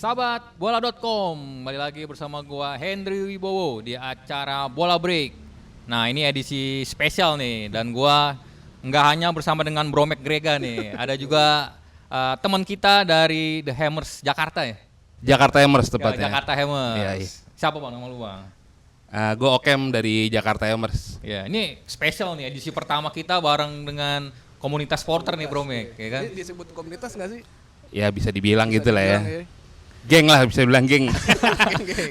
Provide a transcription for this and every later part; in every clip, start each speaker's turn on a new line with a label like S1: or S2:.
S1: Sahabat bola.com, kembali lagi bersama gua Hendry Wibowo di acara Bola Break. Nah, ini edisi spesial nih, dan gua nggak hanya bersama dengan Bro Mac Grega nih, ada juga teman kita dari The Hammers Jakarta ya.
S2: Jakarta Hammers tepatnya.
S1: Jakarta Hammers.
S2: Iya.
S1: Siapa bang nama lu bang?
S2: Gue Okem dari Jakarta Hammers.
S1: Ya, ini spesial nih edisi pertama kita bareng dengan komunitas supporter nih Bro Mac, ya kan?
S3: Ini disebut komunitas nggak sih?
S2: Ya bisa dibilang gitu lah ya.
S3: Dibilang,
S2: Geng lah bisa bilang geng.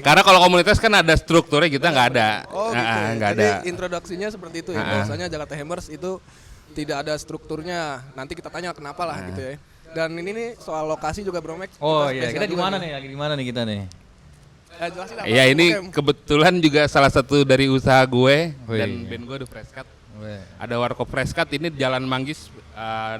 S2: Karena kalau komunitas kan ada strukturnya, kita nggak ada.
S3: Oh gitu.
S2: Nggak
S3: Jadi
S2: ada.
S3: introduksinya seperti itu ya. Bahwasanya Jakarta Hammers itu tidak ada strukturnya. Nanti kita tanya kenapa lah gitu ya. Dan ini nih soal lokasi juga Bro Max.
S1: Oh iya,
S3: spesial
S1: kita di
S3: juga
S1: mana nih? Lagi di mana nih kita nih?
S3: Jelasin apa?
S2: Ya ini
S3: Okem.
S2: kebetulan juga salah satu dari usaha gue
S1: Wih.
S2: dan band gue The Fresh Cut. Ada Warkop Fresh Cut ini di Jalan Manggis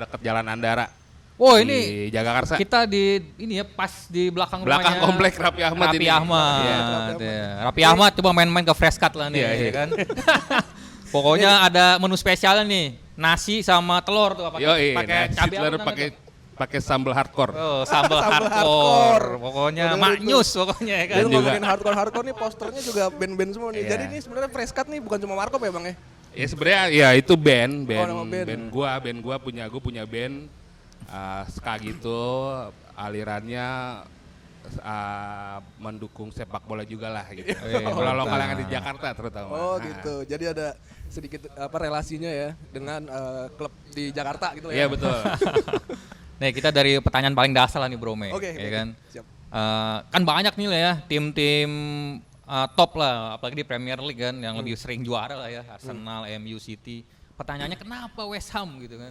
S2: dekat Jalan Andara.
S1: Oh
S2: di
S1: ini
S2: Jagakarsa.
S1: kita di ini ya pas di belakang
S2: Belakang
S1: rumahnya
S2: komplek Raffi Ahmad
S1: Raffi
S2: ini.
S1: Ahmad.
S2: Iya.
S1: Iya. Raffi Ahmad coba main-main ke Fresh Cut lah nih,
S2: Iya, iya.
S1: ya kan. Pokoknya ada menu spesialnya nih, nasi sama telur tuh
S2: Yoi,
S1: pakai
S2: nasi
S1: cabai
S2: telur
S1: apa
S2: pakai
S1: namanya
S2: pakai sambal hardcore.
S1: tuh? Oh, sambal
S3: Sambal
S1: hardcore.
S3: hardcore.
S1: Pokoknya
S3: Bener
S1: maknyus pokoknya ya kan.
S3: Jadi
S2: Dan juga-
S3: ngomongin hardcore nih posternya juga band-band semua nih.
S2: Iya.
S3: Jadi ini sebenarnya Fresh Cut nih bukan cuma Warkop ya Bang ya?
S2: Ya sebenarnya ya itu band
S3: nama band.
S2: band gua punya band ska gitu, alirannya mendukung sepak bola juga lah gitu. Bola lokal yang ada di Jakarta terutama.
S3: Oh gitu. Jadi ada sedikit relasinya ya dengan klub di Jakarta gitu lah
S2: Iya
S3: ya.
S2: betul.
S1: Nih kita dari pertanyaan paling dasar lah nih Bro Me,
S3: Oke,
S1: ya
S3: oke.
S1: kan.
S3: Siap.
S1: Kan banyak nih lah ya tim-tim top lah, apalagi di Premier League kan yang lebih sering juara lah ya, Arsenal, MU, City. Pertanyaannya kenapa West Ham gitu kan?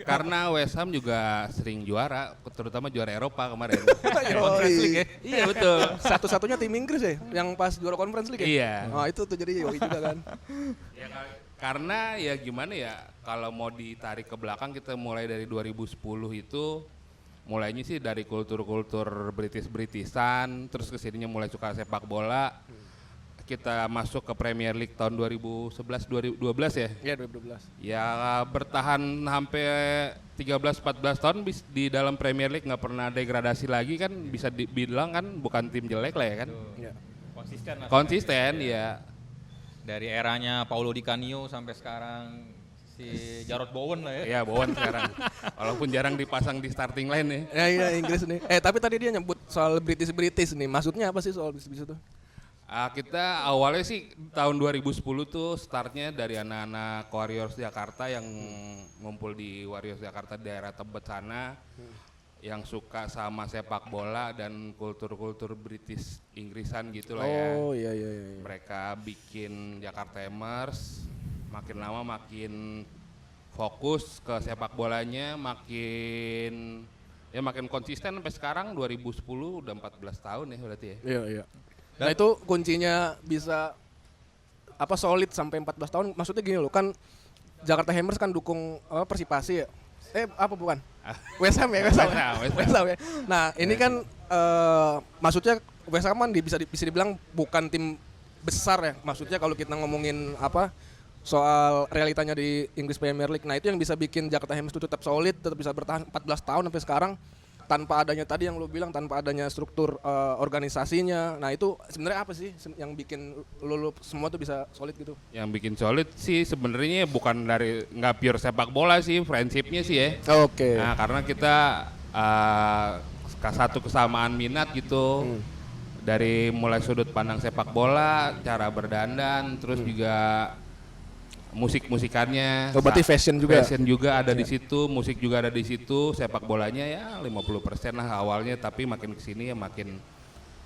S2: Karena West Ham juga sering juara, terutama juara Eropa kemarin.
S1: Conference League ya.
S2: Iya betul.
S3: Satu-satunya tim Inggris ya yang pas juara Conference League ya?
S2: Iya.
S3: Oh itu tuh jadi yoi juga kan.
S2: Ya, karena ya gimana ya, kalau mau ditarik ke belakang kita mulai dari 2010 itu mulainya sih dari kultur-kultur British-Britishan, terus kesininya mulai suka sepak bola. Kita masuk ke Premier League tahun 2011 2012 ya.
S3: Iya 2012.
S2: Ya bertahan sampai 13-14 tahun di dalam Premier League nggak pernah degradasi lagi kan, bisa dibilang kan bukan tim jelek lah ya kan.
S3: Iya.
S1: Konsisten lah.
S2: Konsisten ya.
S1: Dari eranya Paulo Di Canio sampai sekarang si Jarrod Bowen lah ya.
S2: Ya Bowen sekarang. Walaupun jarang dipasang di starting line ya.
S3: Ya iya Inggris nih. Tapi tadi dia nyebut soal British nih. Maksudnya apa sih soal British itu?
S2: Kita awalnya sih tahun 2010 tuh startnya dari anak-anak Warriors Jakarta yang ngumpul di Warriors Jakarta daerah Tebet sana, yang suka sama sepak bola dan kultur-kultur British Inggrisan gitu lah ya.
S3: Oh iya.
S2: Mereka bikin Jakarta Hammers, makin lama makin fokus ke sepak bolanya, makin konsisten sampai sekarang 2010 udah 14 tahun ya berarti ya.
S3: Iya. Nah itu kuncinya bisa solid sampai 14 tahun. Maksudnya gini loh, kan Jakarta Hammers kan dukung Persipasi ya. Bukan? West Ham ya, West Ham ya. Nah, ini kan maksudnya West Ham kan bisa dibilang bukan tim besar ya. Maksudnya kalau kita ngomongin soal realitanya di English Premier League. Nah, itu yang bisa bikin Jakarta Hammers itu tetap solid, tetap bisa bertahan 14 tahun sampai sekarang. Tanpa adanya tadi yang lu bilang, tanpa adanya struktur organisasinya. Nah itu sebenarnya apa sih yang bikin lu semua tuh bisa solid gitu?
S2: Yang bikin solid sih sebenarnya bukan dari nggak pure sepak bola sih, friendshipnya sih ya.
S3: Oke.
S2: Nah karena kita satu kesamaan minat gitu, dari mulai sudut pandang sepak bola, cara berdandan, terus juga musik-musikannya.
S3: Oh, berarti fashion juga.
S2: Fashion juga ada di situ, musik juga ada di situ, sepak bolanya ya 50% lah awalnya, tapi makin kesini ya makin,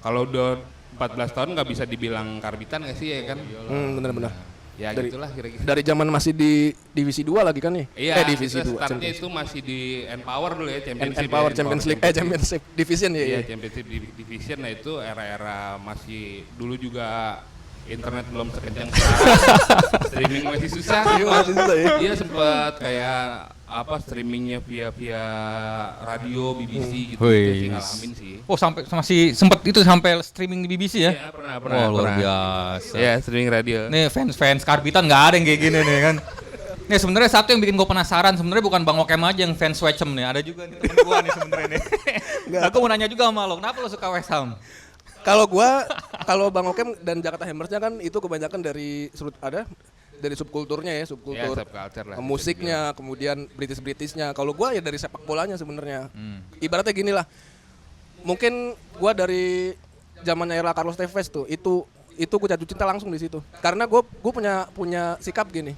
S2: kalau udah 14 tahun nggak bisa dibilang karbitan nggak sih ya kan?
S3: Benar-benar.
S2: Ya gitulah kira-kira.
S3: Dari zaman masih di divisi 2 lagi kan nih?
S2: Iya,
S3: Divisi
S2: kita
S3: 2.
S2: startnya itu masih di Empower dulu ya, Championship.
S3: Empower Champions League, Championship Division ya.
S2: Iya, Championship Division. Nah itu era-era masih dulu juga internet belum sekencang sekarang. Streaming masih susah. Iya sempat kayak streamingnya via radio BBC gitu.
S1: Wih.
S2: Sih ngalamin sih.
S1: Oh sampai masih sempat itu sampai streaming di BBC ya?
S2: Iya pernah.
S1: Oh luar biasa.
S2: Iya streaming radio.
S1: Nih fans karbitan nggak ada yang kayak gini nih kan. Nih sebenarnya satu yang bikin gue penasaran sebenarnya bukan Bang Okem aja yang fans West Ham nih, ada juga nih temen gue nih sebenarnya nih. Aku mau nanya juga sama lo, kenapa lo suka West Ham?
S3: Kalau Bang Okem dan Jakarta Hammersnya kan itu kebanyakan dari dari subkulturnya ya, subkultur
S2: subculture lah,
S3: musiknya, kemudian Britishnya. Kalau gua ya dari sepak bolanya sebenarnya. Ibaratnya gini lah, mungkin gua dari zamannya era Carlos Tevez tuh, itu gua jatuh cinta langsung di situ. Karena gua punya sikap gini.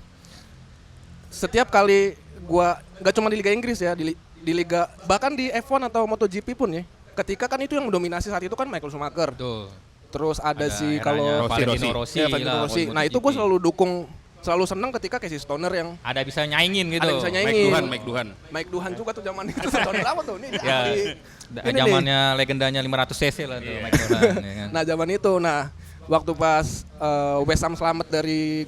S3: Setiap kali gua nggak cuma di Liga Inggris ya, di liga bahkan di F1 atau MotoGP pun ya. Ketika kan itu yang mendominasi saat itu kan Michael Schumacher.
S1: Tuh.
S3: Terus ada si
S1: eranya
S3: kalau
S1: Valentino Rossi,
S3: ya, Valentino
S1: lah,
S3: Rossi.
S1: buat
S3: Nah, itu
S1: MotoGP.
S3: gue selalu senang ketika Casey Stoner yang
S1: Ada bisa nyaingin gitu.
S3: ada bisa nyaingin.
S2: Mike Duhan.
S3: Juga tuh zaman itu tahun berapa tuh? Ini
S1: Ya,
S3: ini nih.
S1: zamannya legendanya 500 cc lah tuh Mike Duhan, ya kan.
S3: Nah, zaman itu. Nah, waktu pas West Ham selamat dari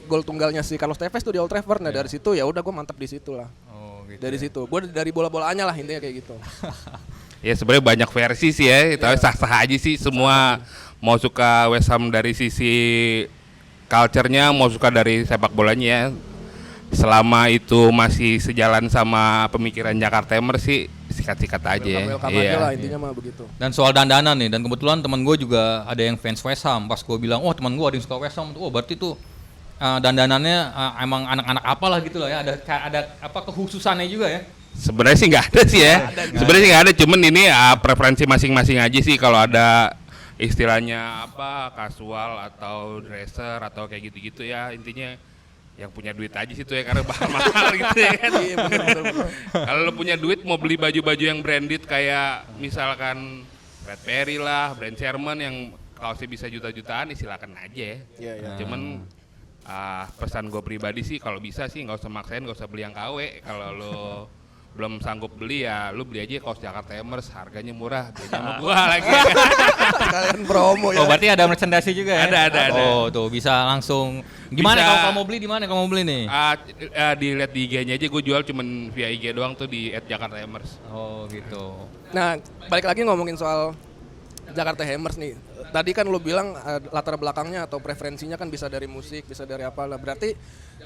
S3: gol tunggalnya si Carlos Tevez tuh di Old Trafford. Nah, dari situ ya udah gue mantap di situ lah.
S1: Oh, gitu.
S3: Dari situ. Gue dari bola-bolaannya lah intinya kayak gitu.
S2: Ya sebenarnya banyak versi sih ya, tapi sah-sah aja sih semua mau suka West Ham dari sisi culture-nya, mau suka dari sepak bolanya ya. Selama itu masih sejalan sama pemikiran Jakarta Hammers sih sikat-sikat aja ya.
S3: Welcome aja lah intinya mah begitu.
S1: Dan soal dandanan nih, dan kebetulan teman gue juga ada yang fans West Ham. Pas gue bilang, teman gue ada yang suka West Ham, oh berarti tuh dandanannya emang anak-anak apalah gitu lah ya. Ada apa kekhususannya juga ya.
S2: Sebenarnya sih nggak ada sih ya. Sebenarnya sih nggak ada, cuman ini preferensi masing-masing aja sih. Kalau ada istilahnya apa kasual atau dresser atau kayak gitu-gitu ya, intinya yang punya duit aja sih tuh ya, karena mahal gitu ya kan.
S3: Iya benar.
S2: Kalau lo punya duit mau beli baju-baju yang branded kayak misalkan Red Perry lah, Brand Sherman yang kaosnya bisa juta-jutaan, silakan aja.
S3: Iya.
S2: Cuman pesan gue pribadi sih kalau bisa sih nggak usah maksain, nggak usah beli yang KW. Kalau lo belum sanggup beli ya lu beli aja kaos Jakarta Hammers, harganya murah, beda sama gua lagi.
S3: Kalian promo ya.
S1: Oh berarti ada merchandise juga ya?
S2: Ada.
S1: Oh tuh bisa langsung. Gimana
S2: Bisa.
S1: kalau mau beli di mana kalau mau beli nih?
S2: Dilihat di IG-nya aja, gue jual cuman via IG doang tuh di @Jakarta Hammers.
S1: Oh gitu.
S3: Nah, balik lagi ngomongin soal Jakarta Hammers nih. Tadi kan lo bilang latar belakangnya atau preferensinya kan bisa dari musik, bisa dari apa lah. Berarti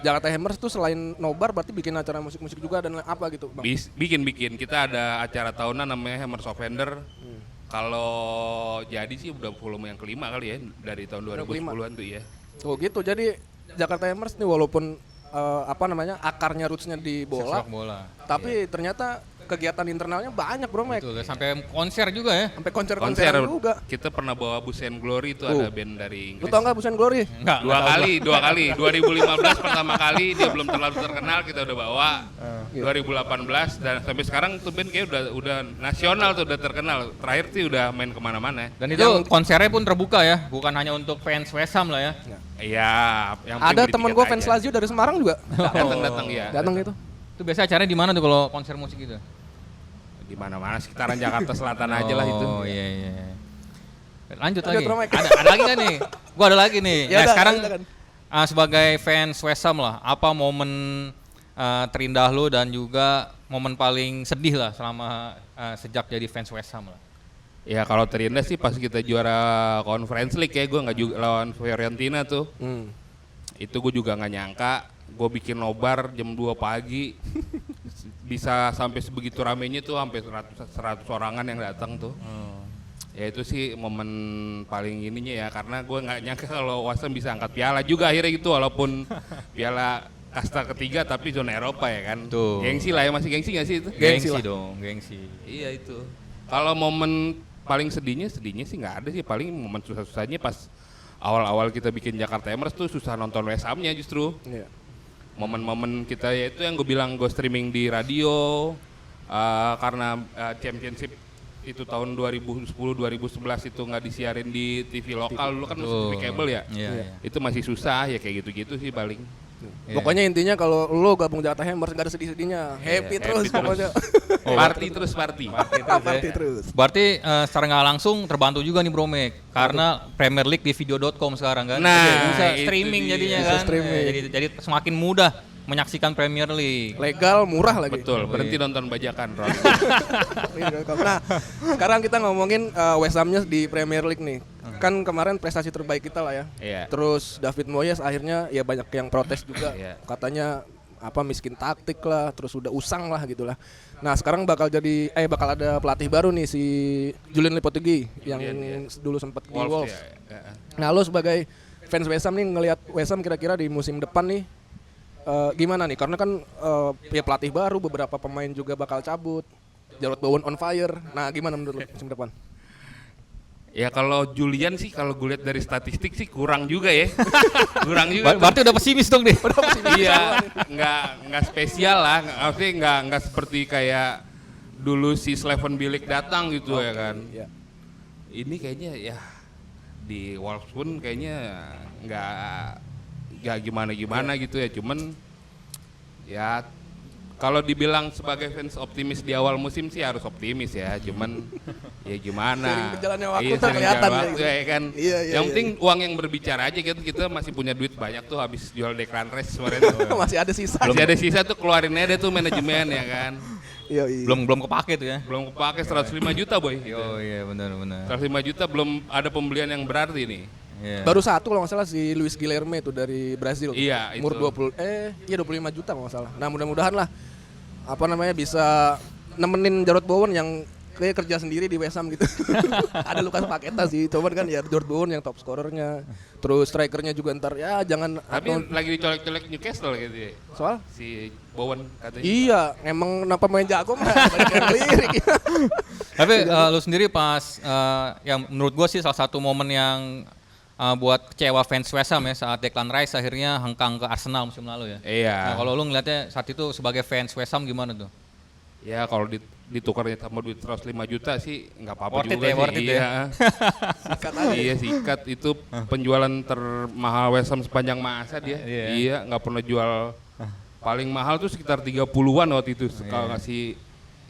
S3: Jakarta Hammers tuh selain nobar berarti bikin acara musik-musik juga dan apa gitu, Bang?
S2: Bikin. Kita ada acara tahunan namanya Hammers Offender. Kalau jadi sih udah volume yang kelima kali ya dari tahun 2010-an tuh ya.
S3: Oh gitu. Jadi Jakarta Hammers nih walaupun akarnya rootsnya di bola,
S1: Sepak bola.
S3: tapi ternyata kegiatan internalnya banyak bro, Mike.
S1: Betul, sampai konser juga ya.
S3: Sampai konser juga.
S2: Kita pernah bawa Busen Glory itu ada band dari
S3: Lu
S2: Inggris.
S3: tau nggak Busen Glory?
S1: Enggak.
S2: Dua kali. 2015 pertama kali dia belum terlalu terkenal, kita udah bawa. 2018 dan sampai sekarang tuh band kayak udah nasional tuh, udah terkenal. Terakhir sih udah main kemana-mana.
S1: Dan itu konsernya pun terbuka ya, bukan hanya untuk fans West Ham lah ya.
S2: Iya, yang
S3: Ada
S2: penting
S3: temen
S2: beli
S3: gue
S2: tiket
S3: fans
S2: aja.
S3: Lazio dari Semarang juga.
S2: Datang ya.
S3: Datang gitu.
S1: Itu biasa acaranya di mana tuh kalau konser musik gitu?
S2: Di mana-mana sekitaran Jakarta Selatan aja lah itu.
S1: Oh iya. Lanjut
S3: Lanjut,
S1: lagi.
S3: Romek.
S1: Ada lagi nggak nih? Gua ada lagi nih.
S3: Ya
S1: Nah
S3: udah,
S1: sekarang
S3: silakan.
S1: sebagai fans West Ham lah, apa momen terindah lu dan juga momen paling sedih lah selama sejak jadi fans West Ham lah?
S2: Ya kalau terindah sih pas kita juara Conference League ya, gue nggak juga lawan Fiorentina tuh. Itu gue juga nggak nyangka, gue bikin nobar jam 2 pagi bisa sampai sebegitu ramenya tuh, sampai 100 orangan yang datang tuh. Ya itu sih momen paling ininya ya, karena gue nggak nyangka kalau West Ham bisa angkat piala juga akhirnya gitu, walaupun piala kasta ketiga tapi zona Eropa ya kan.
S1: Tuh.
S2: Gengsi lah ya, masih gengsi nggak sih itu?
S1: Gengsi
S3: lah.
S1: dong, gengsi.
S2: Iya itu. Kalau momen paling sedihnya sih nggak ada sih, paling momen susah-susahnya pas awal-awal kita bikin Jakarta Hammers tuh susah nonton West Ham-nya justru.
S3: Iya.
S2: Momen-momen kita ya itu yang gue bilang gue streaming di radio karena championship itu tahun 2010-2011 itu nggak disiarin di TV lokal, dulu kan masih TV kabel ya.
S1: Iya.
S2: Itu masih susah ya, kayak gitu-gitu sih paling.
S1: Iya.
S3: Pokoknya intinya kalau lo gabung Jakarta Hammers gak ada sedih-sedihnya. Happy terus
S2: happy
S3: pokoknya.
S2: Party terus party.
S3: Party terus.
S1: Berarti secara nggak langsung terbantu juga nih Bro Mek, karena Premier League di video.com sekarang kan.
S2: Nah,
S1: bisa
S2: itu
S1: streaming
S2: dia.
S1: jadinya
S3: Bisa
S1: kan.
S3: streaming.
S1: Jadi semakin mudah menyaksikan Premier League.
S3: Legal, murah lagi.
S2: Betul, berhenti nonton bajakan, Ron.
S3: Nah, sekarang kita ngomongin West Ham-nya di Premier League nih. Kan kemarin prestasi terbaik kita lah ya.
S2: Iya.
S3: Terus David Moyes akhirnya ya banyak yang protes juga.
S2: Iya.
S3: Katanya miskin taktik lah, terus udah usang lah gitulah. Nah sekarang bakal ada pelatih baru nih si Julian Lopetegui yang dulu sempat di Wolves.
S2: Ya.
S3: Nah lo sebagai fans West Ham nih ngelihat West Ham kira-kira di musim depan nih gimana nih? Karena kan ya pelatih baru, beberapa pemain juga bakal cabut. Jarrod Bowen on fire. Nah gimana menurut lo musim depan?
S2: Ya kalau Julian sih kalau gue lihat dari statistik sih kurang juga ya. Kurang juga.
S1: Berarti udah pesimis dong deh.
S2: Iya, nggak spesial lah. Maksudnya nggak seperti kayak dulu si Slaven Bilic datang gitu ya kan.
S3: Iya.
S2: Ini kayaknya ya di Wolves pun kayaknya nggak gimana gitu ya. Cuman ya kalau dibilang sebagai fans optimis di awal musim sih harus optimis ya. Cuman ya gimana?
S3: Sering berjalannya waktu
S2: Iya,
S3: tuh
S2: sering
S3: kelihatan
S2: berjalan
S3: ya.
S2: waktu ya kan.
S3: Iya,
S2: Yang
S3: iya,
S2: penting uang yang berbicara aja gitu. Kita masih punya duit banyak tuh habis jual Declan Rice kemarin.
S3: Masih ada sisa.
S2: Masih ada sisa tuh keluarin aja tuh manajemen ya kan.
S3: Iya.
S1: Belum kepake tuh ya.
S2: Belum kepake 105 juta boy.
S1: Oh iya benar.
S2: 105 juta belum ada pembelian yang berarti nih.
S1: Iya.
S3: Baru satu kalau nggak salah si Luis Guilherme itu dari Brazil.
S2: Iya,
S3: Umur
S2: itu.
S3: 25 juta kalau nggak salah. Nah mudah-mudahan lah bisa nemenin Jarrod Bowen yang kayak kerja sendiri di West Ham gitu. Ada Lucas Paqueta sih, cuman kan ya Jarrod Bowen yang top scorernya. Terus strikernya juga ntar ya jangan
S2: Tapi lagi dicolek-colek Newcastle gitu ya.
S3: soal
S2: Si Bowen katanya.
S3: iya, emang kenapa main jago mah banyak yang lirik.
S1: Tapi lu sendiri pas yang menurut gua sih salah satu momen yang buat kecewa fans West Ham ya saat Declan Rice akhirnya hengkang ke Arsenal musim lalu ya.
S2: Iya.
S1: Nah, kalau lu ngeliatnya saat itu sebagai fans West Ham gimana tuh?
S2: Ya kalau ditukarnya sama duit 105 juta sih nggak apa-apa
S1: Worth it
S2: juga
S1: ya,
S2: sih.
S1: worth it ya.
S2: Iya.
S3: Sikat aja.
S2: Iya sikat itu penjualan termahal West Ham sepanjang masa dia.
S1: Iya.
S2: Iya nggak pernah jual paling mahal tuh sekitar 30-an waktu itu. Kalau ngasih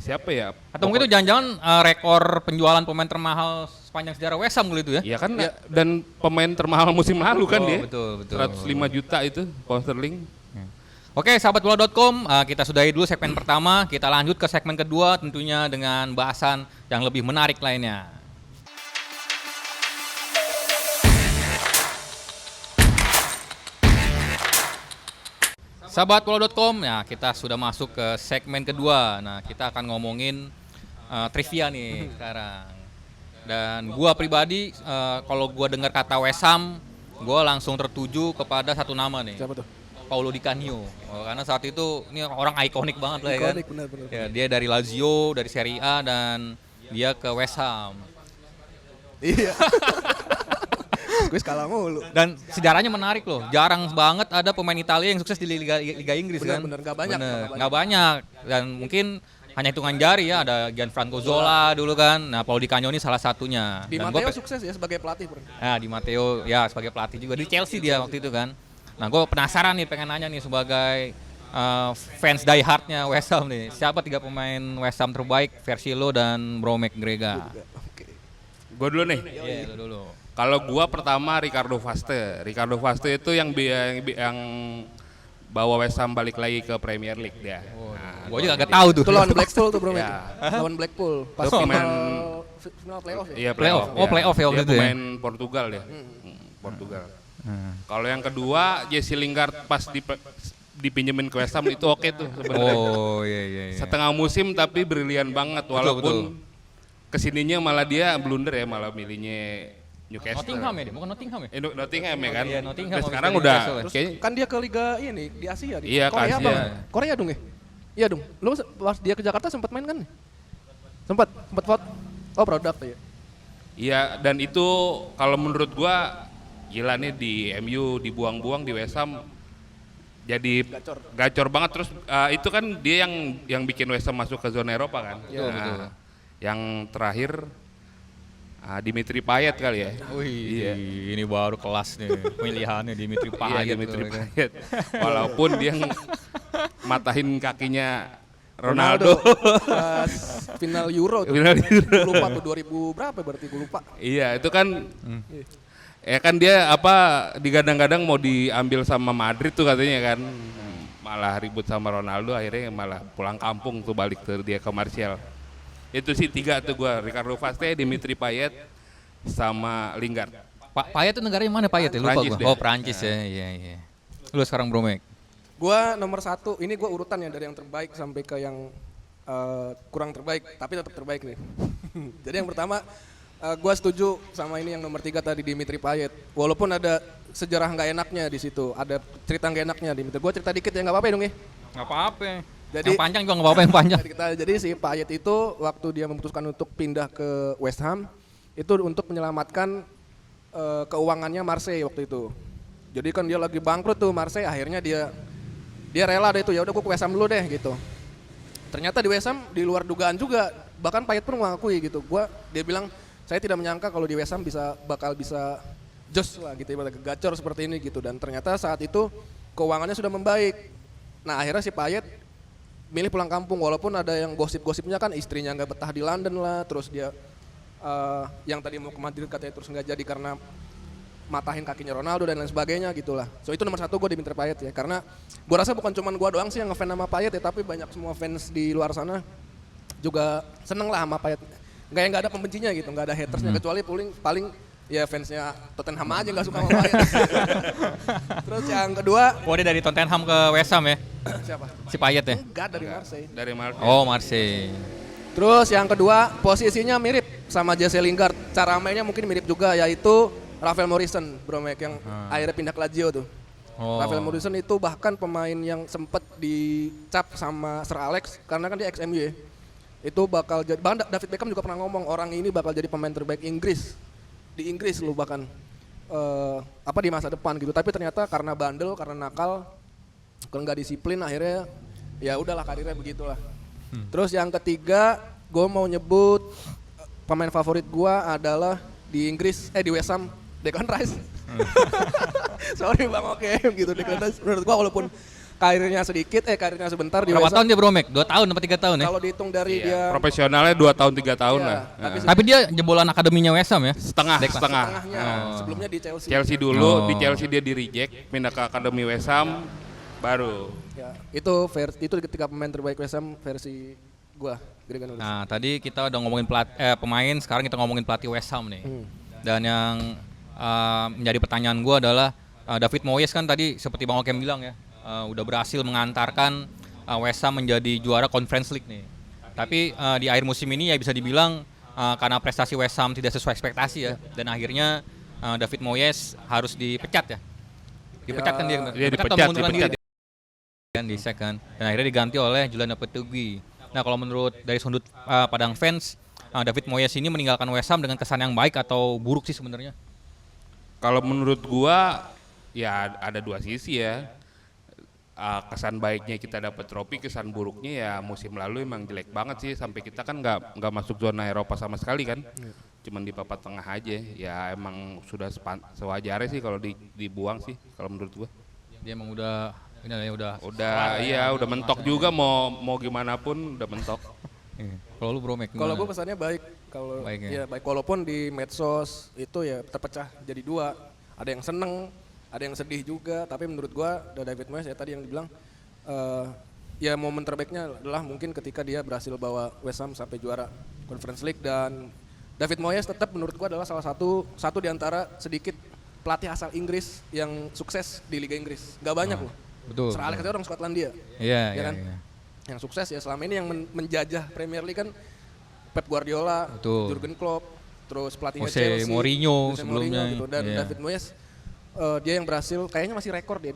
S2: siapa ya?
S1: Atau mungkin itu jangan-jangan rekor penjualan pemain termahal sepanjang sejarah West Ham gitu ya?
S2: Iya kan dan pemain termahal musim lalu kan
S1: Oh,
S2: dia.
S1: betul.
S2: 105 juta itu pound sterling.
S1: Oke, sahabatbola.com, kita sudahi dulu segmen pertama. Kita lanjut ke segmen kedua tentunya dengan bahasan yang lebih menarik lainnya. Sahabatbola.com, ya kita sudah masuk ke segmen kedua. Nah, kita akan ngomongin trivia nih sekarang. Dan gua pribadi, kalau gua dengar kata West Ham, gua langsung tertuju kepada satu nama nih.
S3: Siapa tuh?
S1: Paulo Di Canio. Karena saat itu ini orang ikonik banget lah ya kan.
S3: Ikonik, benar.
S1: Ya, dia dari Lazio, dari Serie A dan dia ke West Ham.
S3: Iya. Gue kalah mulu.
S1: Dan sejarahnya menarik loh. Jarang banget ada pemain Italia yang sukses di Liga Inggris kan.
S3: Bener, nggak banyak.
S1: Nggak banyak. Dan mungkin hanya hitungan jari ya. Ada Gianfranco Zola dulu kan. Nah, Paulo Di Canio ini salah satunya.
S3: Di
S1: Dan
S3: Matteo sukses ya sebagai pelatih, Bro.
S1: Nah, di Matteo ya sebagai pelatih juga di Chelsea dia waktu itu kan. Nah, gue penasaran nih, pengen nanya nih sebagai fans die hardnya West Ham nih. Siapa 3 pemain West Ham terbaik versi lo dan Bro McGregor?
S3: Oke.
S2: Gue dulu nih.
S1: Iya, lo dulu.
S2: Kalau gua pertama Ricardo Vaste. Ricardo Vaste itu yang bawa West Ham balik lagi ke Premier League dia.
S1: Gue juga gak tahu tuh.
S3: Itu lawan Blackpool tuh, Bro.
S2: Ya.
S3: Lawan Blackpool. Pas
S2: Itu pemain
S3: final playoff ya.
S2: Iya
S1: Playoff. Oh, playoff ya waktu
S2: Dia
S1: itu ya.
S2: pemain Portugal ya. Portugal. Kalau yang kedua Jesse Lingard pas dipinjemin ke West Ham itu oke tuh sebenarnya.
S1: Oh iya.
S2: Setengah musim tapi brilian banget walaupun kesininya malah dia blunder ya, malah milihnya Newcastle.
S1: Nottingham ya dia, bukan Nottingham ya?
S2: Nottingham ya kan.
S1: Iya, Nottingham
S2: Dan
S1: habis
S2: sekarang
S1: dari
S2: udah
S1: Newcastle ya.
S3: Terus
S2: kayaknya
S3: kan dia ke liga ini di Asia di
S2: Iya, ke
S3: Korea
S2: Asia.
S3: apa? Korea dong ya? Iya dong. Lu pas dia ke Jakarta sempat main kan? Sempat vote. Oh, produk ya.
S2: iya, dan itu kalau menurut gua gila nih di MU dibuang-buang di West Ham jadi gacor banget. Terus itu kan dia yang bikin West Ham masuk ke zona Eropa kan.
S1: Betul.
S2: Yang terakhir Dimitri Payet kali ya.
S1: Wih, ini baru kelas nih pilihannya Dimitri Payet.
S2: Iya, Dimitri
S1: tuh, kan.
S2: Payet. Walaupun dia matahin kakinya Ronaldo.
S3: Pas final Euro tuh.
S2: Final Euro.
S3: Gue lupa tuh 2000 berapa berarti gue lupa.
S2: Iya, itu kan ya kan dia digadang-gadang mau diambil sama Madrid tuh katanya kan. Malah ribut sama Ronaldo, akhirnya malah pulang kampung tuh balik ke dia ke Martial. Itu sih 3 tuh gua, Ricardo Vaste, Dimitri Payet sama Lingard.
S1: Payet itu negaranya mana Payet ya? Lupa
S2: Prancis
S1: gua.
S2: dia.
S1: Oh, Prancis ya. Iya. Lu sekarang Bro Mek.
S3: Gua nomor 1, ini gua urutan ya dari yang terbaik sampai ke yang kurang terbaik, tapi tetap terbaik nih. Jadi yang pertama, gua setuju sama ini yang nomor 3 tadi, Dimitri Payet. Walaupun ada sejarah nggak enaknya di situ, ada cerita nggak enaknya Dimitri. Gua cerita dikit ya, nggak apa-apa ya dong ya.
S1: Nggak apa-apa.
S3: Jadi-
S1: Yang panjang juga nggak apa-apa yang panjang.
S3: Jadi si Payet itu waktu dia memutuskan untuk pindah ke West Ham, itu untuk menyelamatkan keuangannya Marseille waktu itu. Jadi kan dia lagi bangkrut tuh Marseille, akhirnya dia rela deh itu, ya udah gua ke West Ham dulu deh gitu. Ternyata di West Ham di luar dugaan juga, bahkan Payet pun mengakui gitu. Dia bilang, saya tidak menyangka kalau di West Ham bakal bisa jos lah gitu, gacor seperti ini gitu. Dan ternyata saat itu keuangannya sudah membaik. Nah akhirnya si Payet milih pulang kampung, walaupun ada yang gosip-gosipnya kan istrinya nggak betah di London lah, terus dia yang tadi mau ke Madrid katanya terus nggak jadi karena matahin kakinya Ronaldo dan lain sebagainya gitulah. So itu nomor 1 gue Dimitri Payet ya, karena gue rasa bukan cuma gue doang sih yang ngefans sama Payet ya, tapi banyak semua fans di luar sana juga seneng lah sama Payet. Nggak ada pembencinya gitu, nggak ada hatersnya, kecuali paling ya fansnya Tottenham aja nggak suka sama Payet. Terus yang kedua,
S1: Oh dia dari Tottenham ke West Ham ya?
S3: siapa?
S1: Si Payet ya?
S3: Enggak, dari Marseille.
S2: Dari Marseille.
S1: Oh Marseille.
S3: Terus yang kedua, posisinya mirip sama Jesse Lingard. Cara mainnya mungkin mirip juga, yaitu Rafael Morrison, Bro Mek, yang akhirnya pindah ke Lazio tuh.
S1: Oh.
S3: Rafael Morrison itu bahkan pemain yang sempat dicap sama Sir Alex, karena kan dia ex-MU ya. Itu bakal jadi, bahkan David Beckham juga pernah ngomong, orang ini bakal jadi pemain terbaik Inggris. Di Inggris lu bahkan di masa depan gitu. Tapi ternyata karena bandel, karena nakal, kalau nggak disiplin akhirnya ya udahlah karirnya begitulah. Terus yang ketiga, gue mau nyebut pemain favorit gue adalah di Inggris, di West Ham, Declan Rice. Sorry bang, oke gitu. Declan Rice menurut gue walaupun karirnya sebentar di
S1: Berapa
S3: West Ham.
S1: tahun dia Bro Mek? 2 tahun apa 3 tahun ya?
S3: Kalau dihitung dari
S2: Iya,
S3: dia
S2: profesionalnya 2 tahun 3 tahun
S3: Iya,
S2: lah.
S3: tapi
S2: Nah.
S1: Tapi dia jebolan akademinya West Ham ya?
S2: Setengah.
S3: setengahnya, sebelumnya di Chelsea.
S2: Chelsea dulu,
S1: Oh.
S2: di Chelsea dia di reject, pindah ke akademi West Ham, baru.
S3: Ya, itu ketika pemain terbaik West Ham versi gua, Gregor Nulis.
S1: Nah tadi kita udah ngomongin pemain, sekarang kita ngomongin pelatih West Ham nih. Dan yang menjadi pertanyaan gue adalah David Moyes kan tadi seperti Bang Okem bilang ya, udah berhasil mengantarkan West Ham menjadi juara Conference League nih. Tapi di akhir musim ini ya bisa dibilang karena prestasi West Ham tidak sesuai ekspektasi ya, dan akhirnya David Moyes harus dipecat ya. Dipecat kan dia?
S2: Dia
S1: atau
S2: dipecat,
S1: mengundurkan
S2: dipecat.
S1: diri? Kan di second, dan akhirnya diganti oleh Julian Lopetegui. Nah kalau menurut dari sudut Padang fans, David Moyes ini meninggalkan West Ham dengan kesan yang baik atau buruk sih sebenarnya?
S2: Kalau menurut gua ya ada 2 sisi ya. Kesan baiknya kita dapat trofi, kesan buruknya ya musim lalu emang jelek banget sih, sampai kita kan nggak masuk zona Eropa sama sekali kan. Cuman di papan tengah aja. Ya emang sudah sewajarnya sih kalau dibuang sih kalau menurut gua.
S1: Dia emang udah
S2: Udah mentok juga, mau gimana pun udah mentok.
S1: Kalau lu Bro Mek
S3: Kalau
S1: gimana?
S3: gue pesannya baik, kalau
S1: Baik ya?
S3: ya baik, walaupun di medsos itu ya terpecah jadi 2, ada yang seneng, ada yang sedih juga. Tapi menurut gue David Moyes ya tadi yang dibilang, ya momen terbaiknya adalah mungkin ketika dia berhasil bawa West Ham sampai juara Conference League. Dan David Moyes tetap menurut gue adalah salah satu di antara sedikit pelatih asal Inggris yang sukses di Liga Inggris. Gak banyak loh.
S1: Betul.
S3: Sir Alex itu orang Skotlandia.
S1: Iya,
S3: Ya
S1: iya,
S3: kan?
S1: iya.
S3: Yang sukses ya selama ini yang menjajah Premier League kan Pep Guardiola,
S1: Betul.
S3: Jurgen Klopp, terus pelatihnya
S1: Jose
S3: Chelsea,
S1: Mourinho
S3: Jose
S1: sebelumnya,
S3: Mourinho gitu. Dan
S1: iya.
S3: David Moyes dia yang berhasil, kayaknya masih rekor dia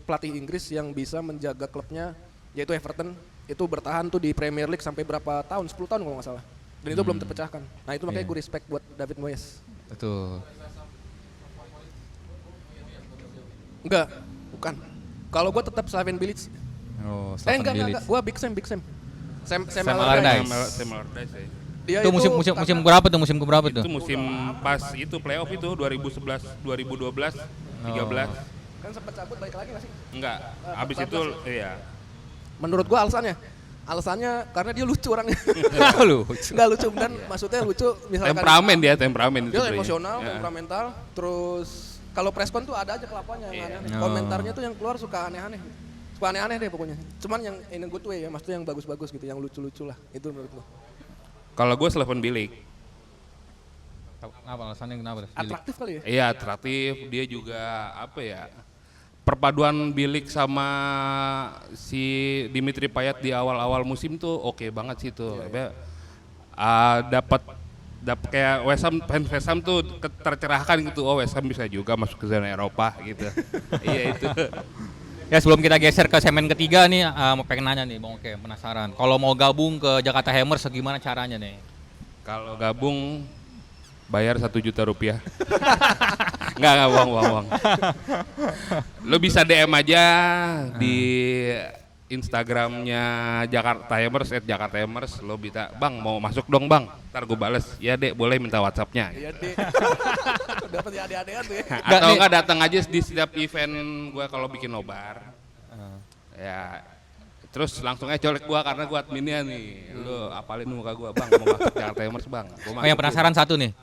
S3: pelatih Inggris yang bisa menjaga klubnya, yaitu Everton, itu bertahan tuh di Premier League sampai berapa tahun, 10 tahun kalau nggak salah. Dan itu belum terpecahkan. Nah itu makanya
S1: Iya.
S3: gue respect buat David Moyes.
S1: Betul.
S3: Enggak, bukan. Kalau gue tetap Slaven Bilic.
S1: Oh, Slaven
S3: Enggak.
S1: Bilic.
S3: Gue Big Sam. Sam
S1: Sam
S3: Allardyce.
S1: Allardyce.
S2: Sam Allardyce ya.
S3: Dia
S1: Itu musim berapa tuh? Musim keberapa
S2: Itu
S1: tuh?
S2: musim pas itu playoff itu 2011, 2012, 13.
S3: kan sempat cabut balik lagi nggak sih?
S2: Enggak, habis
S3: 14
S2: itu iya.
S3: Menurut gua alasannya karena dia lucu orangnya.
S1: Lu.
S3: Enggak lucu dan maksudnya lucu misalkan
S2: Temperamen itu
S3: dia
S2: sebenarnya.
S3: emosional,
S2: Ya.
S3: temperamental, terus kalau preskon tuh ada aja kelakuannya yang
S2: Iya.
S3: aneh-aneh. Komentarnya tuh yang keluar suka aneh-aneh. Suka aneh-aneh deh pokoknya. Cuman yang in a good way ya, maksudnya yang bagus-bagus gitu, yang lucu-lucu lah. Itu menurut gua.
S2: Kalau gue Slaven Bilic.
S1: Kenapa alasannya kenapa? Bilic?
S3: Atraktif kali ya?
S2: Iya, atraktif, dia juga apa ya? perpaduan Bilic sama si Dimitri Payet di awal-awal musim tuh oke banget sih tuh. Dapat kayak West Ham tuh tercerahkan gitu. Oh, West Ham bisa juga masuk ke zona Eropa gitu. Iya itu.
S1: Ya sebelum kita geser ke segmen ketiga nih, mau pengen nanya nih Bang Oke, penasaran. Kalau mau gabung ke Jakarta Hammers gimana caranya nih?
S2: Kalau gabung bayar 1 juta rupiah. Enggak bohong. Lo bisa DM aja di Instagramnya Jakarta Hammers @jakartahammers. Lo bisa, Bang mau masuk dong Bang. Ntar gue bales, ya Dek boleh minta WhatsApp-nya.
S3: Iya deh. Dapat ya adik-adikan tuh ya.
S2: Atau enggak datang aja di setiap event gue kalau bikin nobar. Ya terus langsung aja colek gua karena gua adminnya nih. Lu apalin muka gua, Bang, mau masuk Jakarta Hammers, Bang.
S1: Oh, yang penasaran satu nih,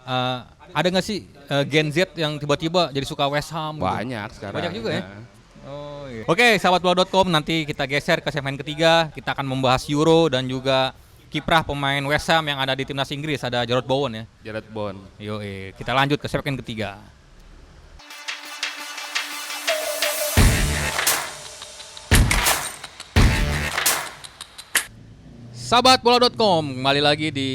S1: ada nggak sih Gen Z yang tiba-tiba jadi suka West Ham? Gitu?
S2: Banyak sekarang.
S1: Banyak juga ya? Oh, iya. Oke, sahabatbola.com, nanti kita geser ke segmen ketiga. Kita akan membahas Euro dan juga kiprah pemain West Ham yang ada di timnas Inggris, ada Jarrod Bowen ya.
S2: Jarrod Bowen.
S1: Kita lanjut ke segmen ketiga. Sahabatbola.com, kembali lagi di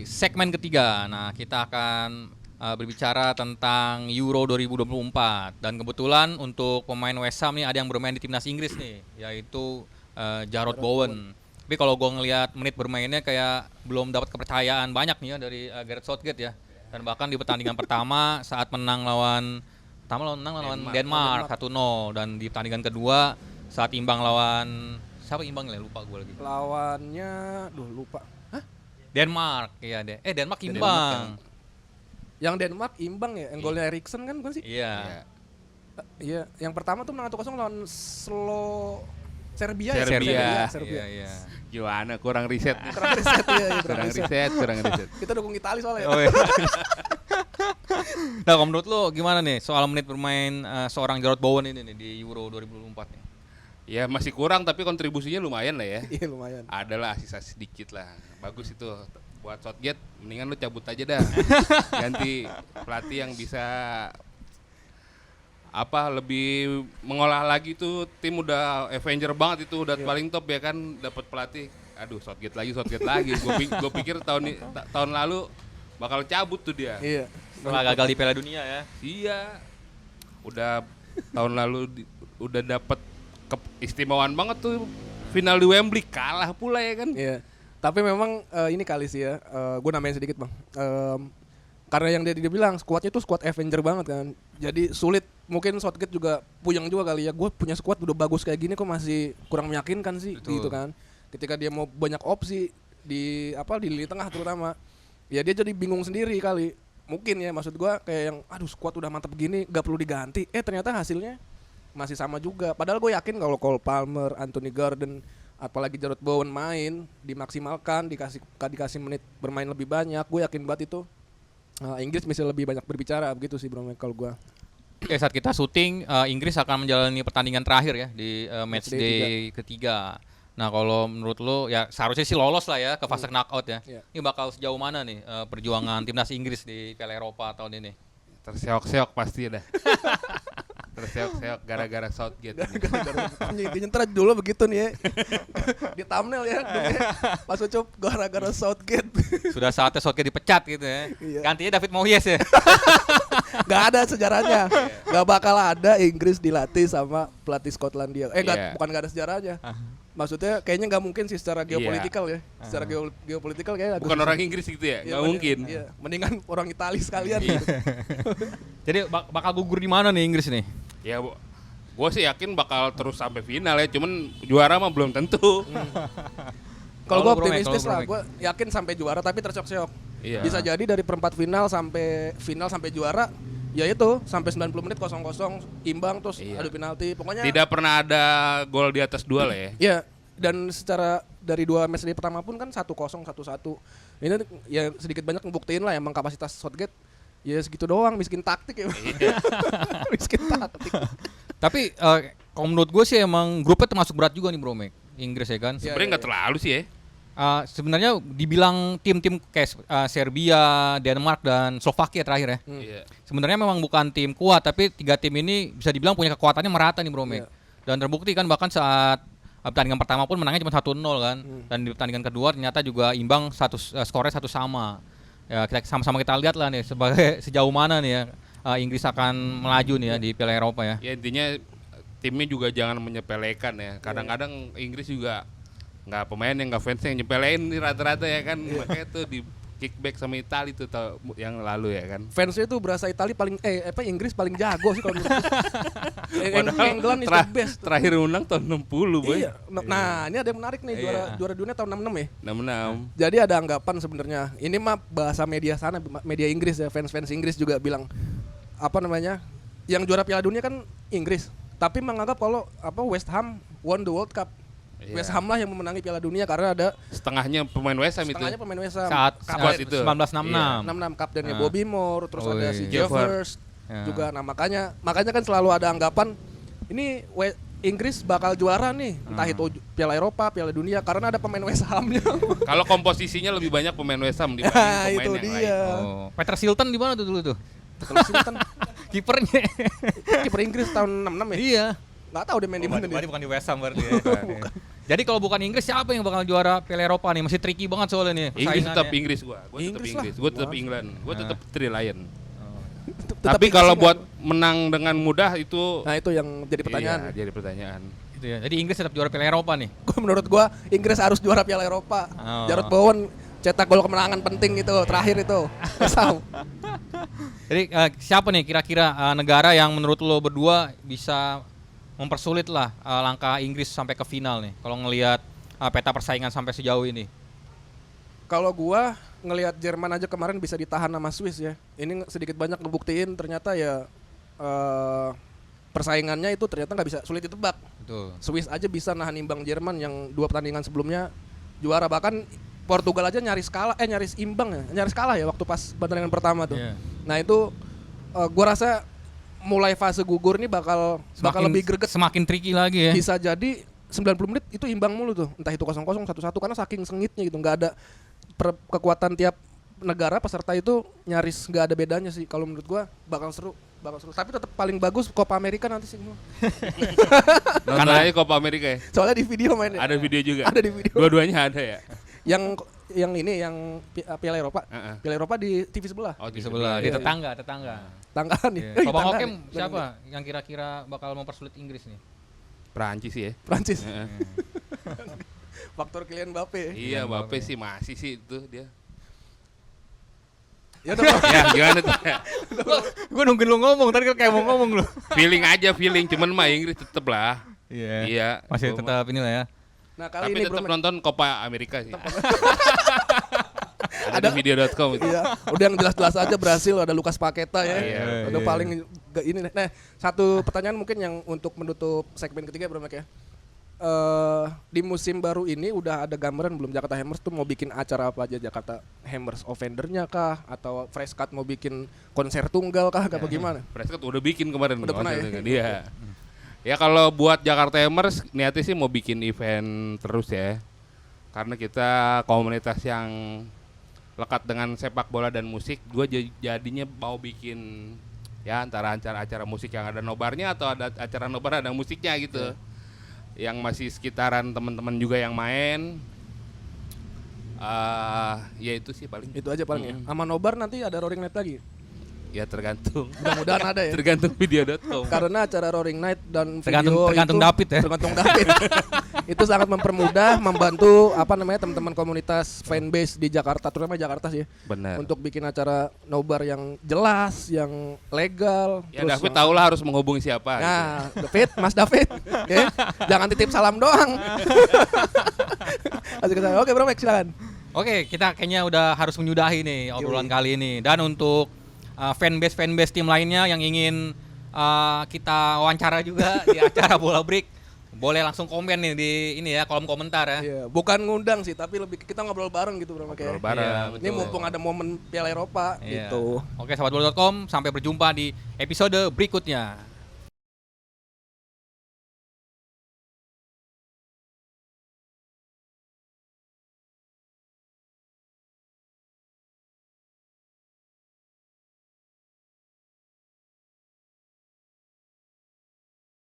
S1: segmen ketiga. Nah, kita akan berbicara tentang Euro 2024. Dan kebetulan untuk pemain West Ham nih ada yang bermain di timnas Inggris nih, yaitu Jarrod Bowen. Tapi kalau gue ngelihat menit bermainnya kayak belum dapat kepercayaan banyak nih ya dari Gareth Southgate ya. Dan bahkan di pertandingan pertama saat menang lawan Denmark 1-0, dan di pertandingan kedua saat imbang lawan siapa imbangnya? Lupa gue lagi.
S3: Lawannya, lupa. Hah?
S1: Denmark, iya deh. Denmark imbang.
S3: Yang Denmark imbang ya, yang golnya Eriksen kan bukan sih?
S1: Iya.
S3: Iya, yang pertama tuh menang 1-0 lawan Serbia.
S1: Iya.
S2: Gimana kurang riset.
S3: Kurang riset ya,
S2: kurang riset.
S3: Kita dukung Italia soalnya.
S1: Oh, iya. Nah, kalau menurut lo gimana nih soal menit bermain seorang Jarrod Bowen ini nih di Euro 2024 nih?
S2: Ya masih kurang tapi kontribusinya lumayan lah ya.
S3: Iya lumayan.
S2: Adalah sisa sedikit lah. Bagus itu. Buat Southgate mendingan lu cabut aja dah. Ganti pelatih yang bisa lebih mengolah lagi tuh. Tim udah Avenger banget itu, udah paling top ya kan, dapat pelatih. Aduh, Southgate lagi. Gue pikir tahun lalu bakal cabut tuh dia.
S3: Iya.
S1: Setelah gagal di Piala Dunia ya.
S2: Iya. Udah tahun lalu udah dapat keistimewaan banget tuh, final di Wembley kalah pula ya kan.
S3: Iya. Tapi memang ini kali sih ya, gue namain sedikit Bang. Karena yang dia bilang skuadnya tuh skuad Avenger banget kan. Jadi sulit, mungkin Southgate juga puyeng juga kali ya. Gue punya skuad udah bagus kayak gini kok masih kurang meyakinkan sih.
S1: Betul.
S3: Gitu kan. Ketika dia mau banyak opsi di lini tengah terutama, ya dia jadi bingung sendiri kali. Mungkin ya, maksud gue kayak yang aduh skuad udah mantep begini gak perlu diganti. Ternyata hasilnya masih sama juga. Padahal gue yakin kalau Cole Palmer, Anthony Gordon, apalagi Jarrod Bowen main, dimaksimalkan, dikasih menit bermain lebih banyak, gue yakin banget itu Inggris bisa lebih banyak berbicara, begitu sih bro kalau gue.
S1: Oke, saat kita syuting, Inggris akan menjalani pertandingan terakhir ya di match day ketiga. Nah, kalau menurut lo ya seharusnya sih lolos lah ya ke fase knockout ya. Ini bakal sejauh mana nih perjuangan timnas Inggris di Piala Eropa tahun ini?
S2: Terseok-seok pasti dah. Terseok-seok gara-gara Southgate.
S3: Intinya ntar dulu begitu nih ya. Di thumbnail ya. Pas Ucup gara-gara Southgate.
S1: Sudah saatnya Southgate dipecat gitu ya.
S3: Iya.
S1: Gantinya David Moyes ya.
S3: Gak ada sejarahnya. Gak bakal ada Inggris dilatih sama pelatih Skotlandia. Bukan gak ada sejarahnya. Maksudnya kayaknya nggak mungkin sih secara geopolitikal ya. Secara geopolitikal kayaknya
S2: bukan orang Inggris gitu ya, nggak mungkin.
S3: Iya, mendingan orang Italia sekalian.
S1: Jadi bakal gugur di mana nih Inggris nih?
S2: Ya, gue sih yakin bakal terus sampai final ya. Cuman juara mah belum tentu.
S3: Kalau gue optimistis lah, gue yakin sampai juara tapi terseok-seok.
S2: Iya.
S3: Bisa jadi dari perempat final sampai juara. Ya itu sampai 90 menit 0-0 imbang terus adu penalti. Pokoknya
S2: tidak pernah ada gol di atas 2 lah ya.
S3: Iya, dan secara dari 2 match day pertama pun kan 1-0 1-1. Ini ya sedikit banyak ngebuktiin lah emang kapasitas Southgate ya segitu doang, miskin taktik ya. Miskin taktik.
S1: Tapi kalau menurut gue sih emang grupnya termasuk berat juga nih Bro Mek. Inggris ya kan.
S2: Sebenarnya nggak terlalu sih ya.
S1: Sebenarnya dibilang tim-tim kayak Serbia, Denmark dan Slovakia terakhir ya.
S2: Iya.
S1: Sebenarnya memang bukan tim kuat, tapi 3 tim ini bisa dibilang punya kekuatannya merata nih Bro Mek.
S3: Iya.
S1: Dan terbukti kan bahkan saat pertandingan pertama pun menangnya cuma 1-0 kan. Dan di pertandingan kedua ternyata juga imbang skornya 1 sama. Ya kita sama-sama kita lihat lah nih sebagai sejauh mana nih ya Inggris akan melaju nih ya di Piala Eropa ya.
S2: Ya intinya timnya juga jangan menyepelekan ya. Kadang-kadang Inggris juga nggak pemain yang nggak fans yang nyepelein nih rata-rata ya kan. Makanya tuh di kickback sama Italia tuh yang lalu ya kan.
S3: Fansnya itu berasa Italia paling Inggris paling jago sih kalau menurut gue. England is the best.
S2: Terakhir menang tahun 60 boy.
S3: Iya. Nah, ini ada yang menarik nih juara dunia tahun 66 ya.
S2: 66.
S3: Jadi ada anggapan sebenarnya. Ini mah bahasa media sana, media Inggris ya, fans Inggris juga bilang yang juara Piala Dunia kan Inggris, tapi menganggap kalau West Ham won the World Cup.
S2: Iya.
S3: West Ham lah yang memenangi Piala Dunia karena ada
S2: Setengahnya pemain West Ham itu.
S3: setengahnya pemain West Ham.
S1: Saat
S2: itu.
S1: 1966.
S3: 66 kaptennya Bobby Moore, terus ada si
S2: Jeff
S3: Jeffers
S1: Ya.
S3: juga. Nah makanya kan selalu ada anggapan ini Inggris bakal juara nih, entah itu Piala Eropa, Piala Dunia karena ada pemain West Ham-nya.
S2: Kalau komposisinya lebih banyak pemain West Ham dibanding
S3: Nah,
S2: pemain
S3: itu
S2: yang
S3: dia.
S2: lain.
S1: Oh. Peter Shilton di mana tuh dulu tuh?
S3: Terus ini kan
S1: Kipernya.
S3: kiper Inggris tahun 66 ya.
S1: Iya.
S3: Nggak tahu dia main di mana nih.
S1: Bukan di West Ham berarti ya. Jadi kalau bukan Inggris siapa yang bakal juara Piala Eropa nih? Masih tricky banget soalnya nih.
S2: Inggris tetap
S1: persaingannya.
S2: Inggris gua tetap
S3: Inggris
S2: Inggris,
S3: lah.
S2: gua tetap England, gua tetap Three Lion.
S3: Tetap
S2: Tapi
S3: Inggris
S2: kalau
S3: nggak?
S2: buat menang dengan mudah itu
S3: Nah itu yang jadi pertanyaan.
S2: Iya, jadi pertanyaan.
S1: Gitu ya. Jadi Inggris tetap juara Piala Eropa nih.
S3: Menurut gua Inggris harus juara Piala Eropa.
S1: Oh.
S3: Jarrod Bowen cetak gol kemenangan penting itu terakhir itu. Sam.
S1: Jadi siapa nih kira-kira negara yang menurut lo berdua bisa mempersulit lah langkah Inggris sampai ke final nih? Kalau ngelihat peta persaingan sampai sejauh ini.
S3: Kalau gua ngelihat Jerman aja kemarin bisa ditahan sama Swiss ya. Ini sedikit banyak ngebuktiin ternyata ya persaingannya itu ternyata nggak bisa, sulit ditebak.
S1: Betul.
S3: Swiss aja bisa nahan imbang Jerman yang 2 pertandingan sebelumnya juara, bahkan Portugal aja nyaris imbang ya, nyaris kalah ya waktu pas pertandingan pertama tuh.
S1: Iya.
S3: Nah itu gua rasa mulai fase gugur ini bakal lebih greget.
S1: Semakin tricky lagi ya.
S3: Bisa jadi 90 menit itu imbang mulu tuh, entah itu 0-0, 1-1 karena saking sengitnya gitu, nggak ada kekuatan tiap negara peserta itu nyaris nggak ada bedanya sih. Kalau menurut gua bakal seru. Tapi tetap paling bagus Copa America nanti sih.
S2: Nonton aja Copa Amerika ya.
S3: Soalnya di video mainnya.
S2: Ada video juga.
S3: Ada di video.
S2: Dua-duanya ada ya.
S3: Yang Piala Eropa. Piala Eropa di TV sebelah.
S2: Oh,
S1: Di sebelah, di
S3: Iya.
S1: tetangga.
S3: Tanggahan nih.
S1: Kalau Bang
S3: Tanggahan
S1: Okem
S3: nih.
S1: siapa yang kira-kira bakal mempersulit Inggris nih?
S2: Prancis ya.
S3: Prancis.
S2: Heeh.
S3: Faktor Kylian Mbappe.
S2: Iya, Mbappe sih masih sih itu dia.
S3: Ya udah. Bang.
S2: Ya, gimana tuh?
S1: Gue nungguin lu ngomong, tadi kan kayak mau ngomong lu.
S2: Feeling cuman mah Inggris tetep lah. Iya.
S1: Masih
S2: Gua
S1: tetap inilah ya.
S3: Nah, kali
S2: Tapi
S3: ini
S2: tetap
S3: bro.
S2: nonton Copa Amerika sih. Ada di video.com itu.
S3: Iya, udah yang jelas-jelas aja Brasil ada Lucas Paqueta ya.
S2: Iya,
S3: Udah
S1: iya.
S3: paling ini. Nah, satu pertanyaan mungkin yang untuk menutup segmen ketiga Bro Mek ya. Di musim baru ini udah ada gambaran belum Jakarta Hammers tuh mau bikin acara apa aja? Jakarta Hammers Offender-nya kah atau Fresh Cut mau bikin konser tunggal kah apa gimana?
S2: Prescott udah bikin kemarin.
S3: Udah pernah ya?
S2: Iya. Ya kalau buat Jakarta Hammers niatnya sih mau bikin event terus ya. Karena kita komunitas yang lekat dengan sepak bola dan musik, gue jadinya mau bikin ya antara acara-acara musik yang ada nobarnya atau ada acara nobar ada musiknya gitu. Yang masih sekitaran teman-teman juga yang main. Ya itu sih paling.
S3: Itu aja paling ya. Sama Nobar nanti ada Roaring Night lagi.
S2: Ya tergantung.
S3: Mudah-mudahan ada ya.
S2: Tergantung video.com.
S3: Karena acara Roaring Night dan
S1: Tergantung David ya.
S3: Tergantung David. Itu sangat mempermudah, membantu teman-teman komunitas fanbase di Jakarta, terutama Jakarta sih.
S2: Benar.
S3: Untuk bikin acara nobar yang jelas, yang legal.
S2: Ya David tahulah harus menghubungi siapa. Gitu.
S3: Nah, David, Mas David, ya. Jangan titip salam doang. Oke, Bro Mek, silakan.
S1: Oke, kita kayaknya udah harus menyudahi nih obrolan kali ini. Dan untuk fanbase tim lainnya yang ingin kita wawancara juga di acara Bola Break, boleh langsung komen nih di ini ya kolom komentar ya.
S3: Iya, bukan ngundang sih, tapi lebih kita ngobrol bareng gitu Bro Mek.
S2: Ngobrol bareng.
S1: Iya,
S3: Ini
S1: betul.
S3: mumpung ada momen Piala Eropa
S1: Iya.
S3: gitu.
S1: Oke, sahabat bola.com, sampai berjumpa di episode berikutnya.